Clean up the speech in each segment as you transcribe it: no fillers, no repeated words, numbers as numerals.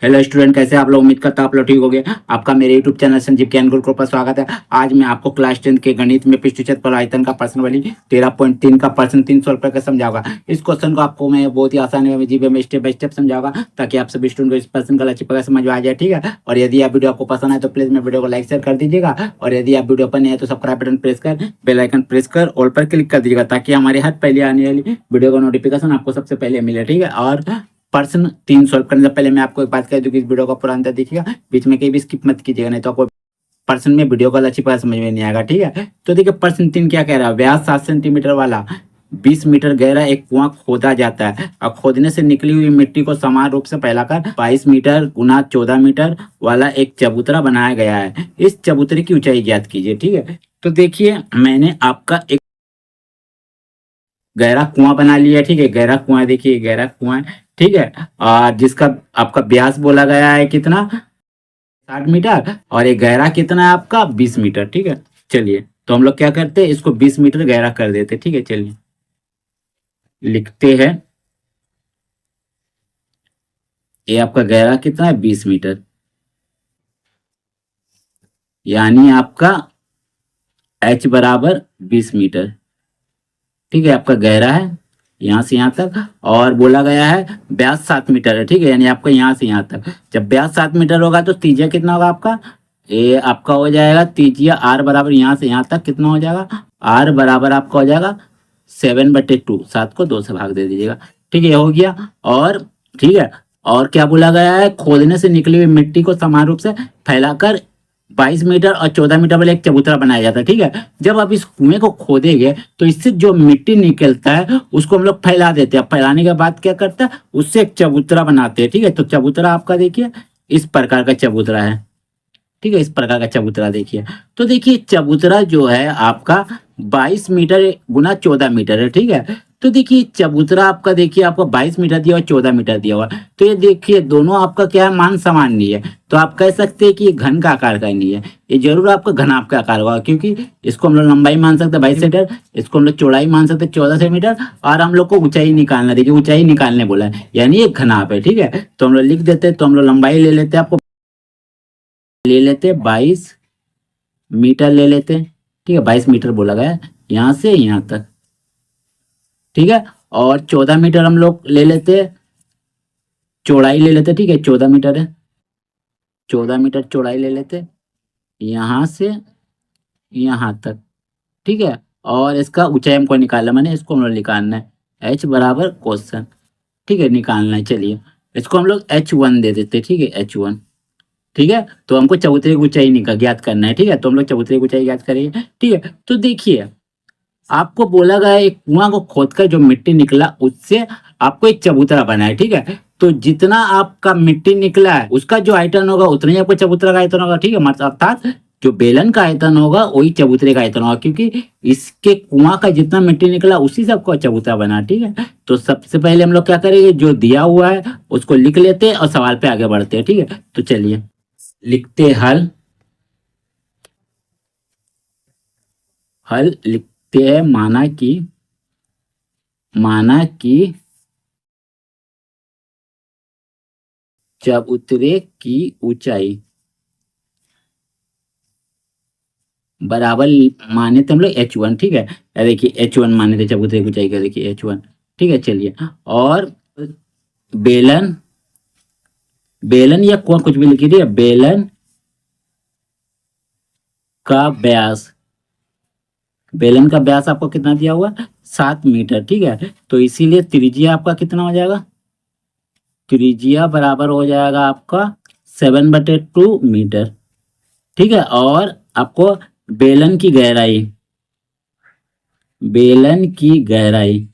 Hello student, कैसे आप लोग? उम्मीद करता हूं आप लोग ठीक हो गए। आपका मेरे यूट्यूब चैनल संजीव ज्ञान गुरुकुल पर स्वागत है। आज मैं आपको क्लास 10 के गणित में पृष्ठच्छेद पर आयतन का प्रश्न वाली 13.3 का प्रश्न 300 रुपये का समझाऊंगा। इस क्वेश्चन को आपको मैं बहुत ही आसानी में जीवे में स्टेप बाय स्टेप समझाऊंगा, ताकि आप सभी स्टूडेंट को इस प्रश्न का लक्ष्य पकड़ समझ में आ जाए। ठीक है, और यदि आप वीडियो आपको पसंद है तो प्लीज मैं वीडियो को लाइक शेयर कर दीजिएगा, और यदि आप वीडियो पर नए हैं तो सब्सक्राइब बटन प्रेस कर बेल आइकन प्रेस कर ऑल पर क्लिक कर दीजिएगा, ताकि हमारे हर पहले आने वाली वीडियो का नोटिफिकेशन आपको सबसे पहले मिले। ठीक है, और प्रश्न 3 सॉल्व करने से पहले मैं आपको एक बात कह दूं कि इस वीडियो को पूरा अंतर देखिएगा, बीच में कहीं भी स्किप मत कीजिएगा, नहीं तो आपको प्रश्न में वीडियो का अच्छी तरह समझ में नहीं आएगा। ठीक है, तो देखिए प्रश्न 3 क्या कह रहा है। व्यास 7 सेंटीमीटर वाला 20 मीटर गहरा एक कुआं खोदा जाता है, और खोदने से निकली हुई मिट्टी को समान रूप से फैलाकर 22 मीटर गुना 14 मीटर वाला एक चबूतरा बनाया गया है। इस चबूतरे की ऊंचाई ज्ञात कीजिए। ठीक है, तो देखिए मैंने आपका एक गहरा कुआं बना लिया। ठीक है, गहरा कुआं, देखिए गहरा कुआं। ठीक है, और जिसका आपका व्यास बोला गया है कितना, 60 मीटर, और ये गहरा कितना है आपका, 20 मीटर। ठीक है, चलिए तो हम लोग क्या करते हैं, इसको 20 मीटर गहरा कर देते। ठीक है, चलिए लिखते हैं। ये आपका गहरा कितना है, 20 मीटर, यानी आपका h बराबर 20 मीटर। ठीक है, आपका गहरा है यहाँ से यहाँ तक, और बोला गया है व्यास 7 मीटर है। ठीक है, यानी आपका यहाँ से यहाँ तक। जब व्यास 7 मीटर होगा तो त्रिज्या कितना होगा आपका, ये आपका हो जाएगा त्रिज्या r बराबर यहाँ से यहाँ तक कितना हो जाएगा, r बराबर आपका हो जाएगा 7/2। 7 को 2 से भाग दे दीजिएगा। ठीक है, ये हो गया। और ठीक है, और क्या बोला गया है, खोदने से निकली हुई मिट्टी को समान रूप से फैलाकर 22 मीटर और 14 मीटर वाला एक चबूतरा बनाया जाता है। ठीक है, जब आप इस कुएं को खोदेंगे तो इससे जो मिट्टी निकलता है उसको हम लोग फैला देते हैं। फैलाने के बाद क्या करता है, उससे एक चबूतरा बनाते हैं। ठीक है, तो चबूतरा आपका देखिए इस प्रकार का चबूतरा है। ठीक है, इस प्रकार का चबूतरा देखिए। तो देखिए चबूतरा जो है आपका 22 मीटर गुना 14 मीटर है। ठीक है, तो देखिए चबूतरा आपका, देखिए आपको 22 मीटर दिया हुआ, 14 मीटर दिया हुआ, तो ये देखिए दोनों आपका क्या है, मान समान नहीं है। तो आप कह सकते हैं कि ये घन का आकार का नहीं है, ये जरूर आपका घनाभ का आकार होगा, क्योंकि इसको हम लोग लंबाई मान सकते हैं 22 मीटर, इसको हम लोग चौड़ाई मान सकते हैं 14 सेंटीमीटर, और हम लोग को ऊंचाई निकालना, देखिए ऊंचाई निकालने बोला है, यानी ये घनाभ है। ठीक है, तो हम लोग लिख देते हैं, तो हम लोग लंबाई ले लेते हैं, आपको ले लेते 22 मीटर ले लेते हैं। ठीक है, 22 मीटर बोला गया है यहाँ से यहाँ तक। ठीक है, और 14 मीटर हम लोग ले लेते हैं, चौड़ाई ले लेते। ठीक है, 14 मीटर है, 14 मीटर चौड़ाई ले लेते यहाँ से यहाँ तक। ठीक है, और इसका ऊंचाई हमको निकालना, मैंने इसको हम लोग निकालना है, h बराबर क्वेश्चन। ठीक है, निकालना है। चलिए इसको हम लोग h1 दे देते। ठीक है, h1। ठीक है, तो हमको चबूतरे की ऊंचाई निकाल ज्ञात करना है। ठीक है, तो हम लोग चबूतरे की ऊंचाई ज्ञात करेंगे। ठीक है, तो देखिए आपको बोला गया है एक कुआं को खोदकर जो मिट्टी निकला उससे आपको एक चबूतरा बना है। ठीक है, तो जितना आपका मिट्टी निकला है उसका जो आयतन होगा उतना ही आपको चबूतरा का आयतन होगा। ठीक है, मतलब अर्थात जो बेलन का आयतन होगा वही चबूतरे का आयतन होगा, क्योंकि इसके कुआं का जितना मिट्टी निकला उसी से आपको चबूतरा बना। ठीक है, तो सबसे पहले हम लोग क्या करेंगे, जो दिया हुआ है उसको लिख लेते हैं और सवाल पे आगे बढ़ते हैं। ठीक है, तो चलिए लिखते हल। हल लिखते हैं, माना कि चबूतरे की ऊंचाई बराबर माने थे हम लोग h1। ठीक है, देखिए h1 माने थे चबूतरे की ऊंचाई का, देखिए h1। ठीक है, चलिए, और बेलन, बेलन या कुछ भी लिखिए। ठीक है, बेलन का व्यास, बेलन का व्यास आपको कितना दिया हुआ, 7 मीटर। ठीक है, तो इसीलिए त्रिज्या आपका कितना हो जाएगा, त्रिज्या बराबर हो जाएगा आपका 7/2 मीटर। ठीक है, और आपको बेलन की गहराई, बेलन की गहराई,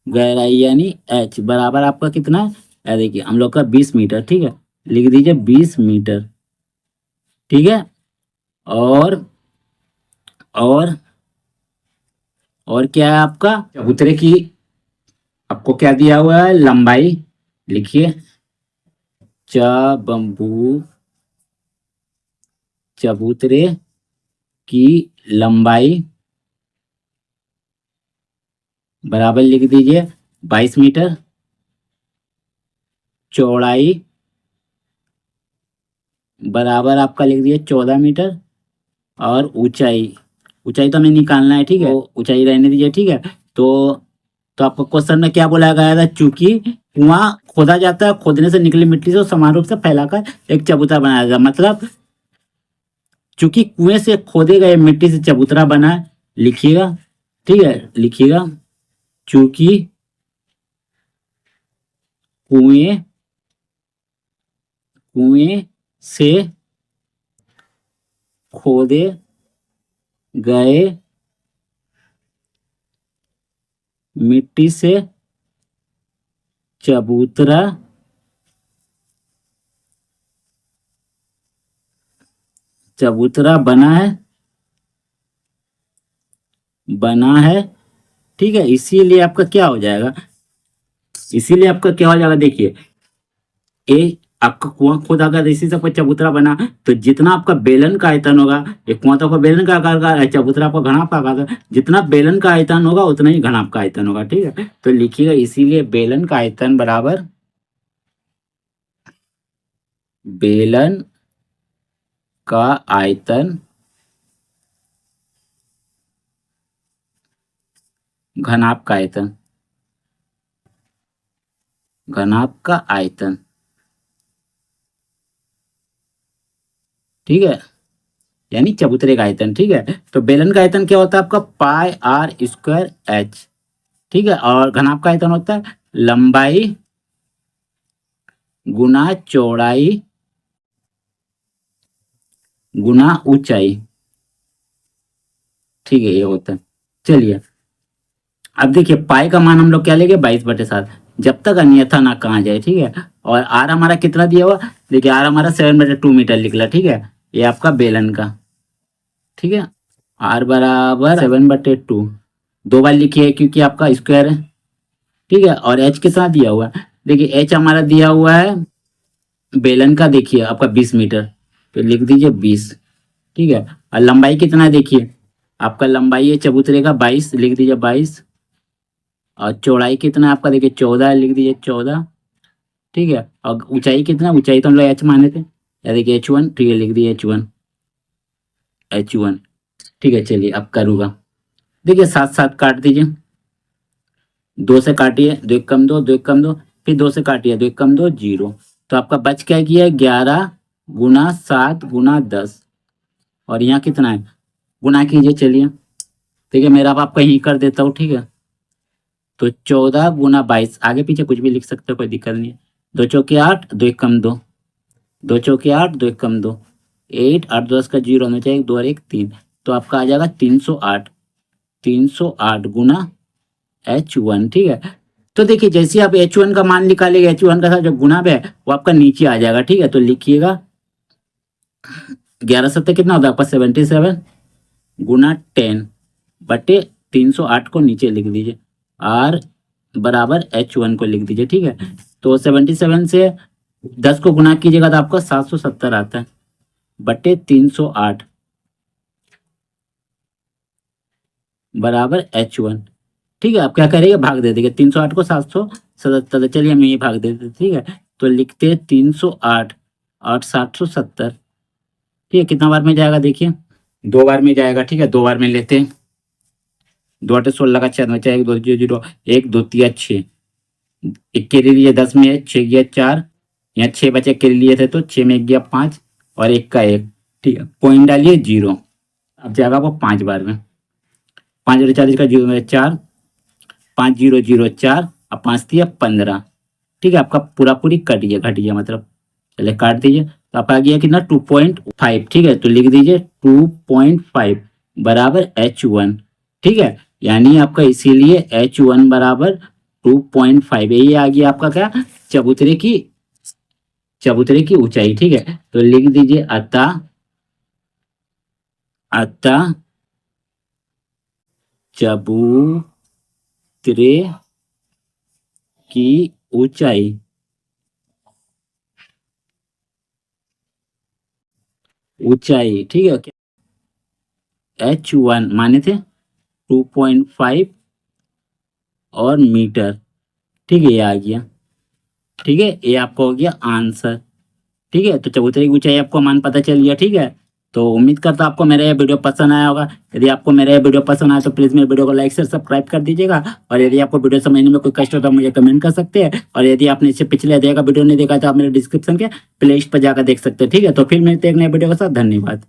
गहराई यानी h बराबर आपका कितना है, देखिए हम लोग का 20 मीटर। ठीक है, लिख दीजिए 20 मीटर। ठीक है, और और और क्या है आपका चबूतरे की, आपको क्या दिया हुआ है, लंबाई लिखिए, चबंबू चबूतरे की लंबाई बराबर लिख दीजिए 22 मीटर। चौड़ाई बराबर आपका लिख दिए 14 मीटर, और ऊंचाई, ऊंचाई तो हमें निकालना है, ठीक है, तो ऊंचाई रहने दीजिए, ठीक है। तो आपको क्वेश्चन में क्या बोला गया था, चूंकि कुआं खोदा जाता है, खोदने से निकली मिट्टी से समान रूप से फैलाकर एक चबूतरा बनाया जाता, मतलब चूंकि कुएं से खोदे गए मिट्टी से चबूतरा बना है, लिखिएगा, ठीक है, लिखिएगा, चूंकि कुएं कुएं से खोदे गए मिट्टी से चबूतरा बना है, ठीक है। इसीलिए आपका क्या हो जाएगा, देखिए, ए आपका कुआं खोदा गया, इसी से कोई चबूतरा बना, तो जितना आपका बेलन का आयतन होगा, एक कुआं तो आपका बेलन का आकार का है, चबूतरा आपका घनाभ का आकार का, जितना बेलन का आयतन होगा उतना ही घनाभ का आयतन होगा, ठीक है। तो लिखिएगा, इसीलिए बेलन का आयतन बराबर बेलन का आयतन घनाभ का आयतन, घनाभ का आयतन, ठीक है, यानी चबूतरे का आयतन, ठीक है। तो बेलन का आयतन क्या होता है आपका, पाई आर स्क्वायर एच, ठीक है, और घनाभ का आयतन होता है लंबाई गुना चौड़ाई गुना ऊंचाई, ठीक है, ये होता है। चलिए, अब देखिए पाई का मान हम लोग क्या लेंगे, 22/7, जब तक अन्यथा ना कहा जाए, ठीक है। और आर हमारा कितना दिया हुआ, देखिए आर हमारा 7/2 मीटर निकला, ठीक है, ये आपका बेलन का, ठीक है, आर बराबर 7/2, दो बार लिखिए क्योंकि आपका स्क्वायर है, ठीक है। और एच कितना दिया हुआ है, देखिए एच हमारा दिया हुआ है बेलन का, देखिए आपका 20 मीटर, तो लिख दीजिए 20, ठीक है। और लंबाई कितना है, देखिए आपका लंबाई है चबूतरे का 22, लिख दीजिए 22, और चौड़ाई कितना है आपका, देखिए 14 है, लिख दीजिए 14, ठीक है। और ऊंचाई कितना, ऊंचाई तो हम लोग एच माने थे, या देखिए H1, ठीक है, लिख दिए H1, ठीक है। चलिए अब करूँगा, देखिए साथ साथ काट दीजिए, दो से काटिए, दो एक कम दो, दो एक कम दो, फिर दो से काटिए, दो एक कम दो, 0, तो आपका बच क्या किया है, 11 गुना 7 गुना 10, और यहाँ कितना है, गुना कीजिए, चलिए, ठीक है, मेरा अब आपका यहीं कर देता हूँ, ठीक है। तो 14 गुना 22, आगे पीछे कुछ भी लिख सकते हो, कोई दिक्कत नहीं है, 2 चौके 8, दो एक कम दो, 2 चौके 8, दो एक कम दो, 8, 8 10 का 0 होना चाहिए, 2 और 1 3, तो आपका आ जाएगा 308 गुना H1, ठीक है। तो देखिए जैसे आप H1 का मान निकालेंगे, H1 का साथ जो गुना है वो आपका नीचे आ जाएगा, ठीक है। तो लिखिएगा 11 सत्तर कितना होता है आपका 77 गुना 10/308 को नीचे लिख दीजिए, R बराबर H1 को लिख दीजिए, ठीक है। तो 77 से 10 को गुना कीजिएगा तो आपका 770 आता है, बटे 308 बराबर H1, ठीक है। आप क्या करेंगे, भाग दे देंगे 308 को 777, चलिए हम ये भाग देते, ठीक है। तो लिखते हैं 308 और 770, ठीक है, कितना बार में जाएगा, देखिए 2 बार में जाएगा, ठीक है, 2 बार में लेते हैं, 2 8 16 का 6 बचा, 1 2 0 0 1 2 3 6, एक के लिए 10 में 6 गया 4, यहाँ 6 बचे के लिए थे, तो 6 में 1 गया 5, और 1 का 1, ठीक है, पॉइंट डालिए 0, अब जाएगा वो 5 बार में, 5 0 40 का 0 में 4, 5 0 0 4, अब 5 दिया 15, ठीक है, आपका पूरा पूरी कट गया, घट गया मतलब, चलिए काट दीजिए, तो आपका आ गया कितना 2.5, ठीक है। तो लिख दीजिए 2.5 बराबर H1, ठीक है, यानी आपका इसीलिए H1 बराबर 2.5, ये आ गया आपका क्या, चबूतरे की ऊंचाई, ठीक है। तो लिख दीजिए अतः चबूतरे की ऊंचाई, ठीक है, H1 माने थे 2.5 और मीटर, ठीक है, ये आ गया, ठीक है, ये आपका हो गया आंसर। ठीक है, तो चबूतरे की ऊंचाई आपको मान पता चल गया। ठीक है, तो उम्मीद करता हूं आपको मेरा ये वीडियो पसंद आया होगा। यदि आपको मेरा ये वीडियो पसंद आया तो प्लीज़ मेरे वीडियो को लाइक शेयर सब्सक्राइब कर दीजिएगा। और यदि आपको वीडियो समझने में कोई कष्ट हो तो मुझे कमेंट कर सकते हैं। और यदि आपने इससे पिछले अध्याय का वीडियो नहीं देखा तो आप मेरे डिस्क्रिप्शन के प्लेलिस्ट पर जाकर देख सकते हैं। ठीक है, तो फिर मिलते हैं एक नए वीडियो के साथ। धन्यवाद।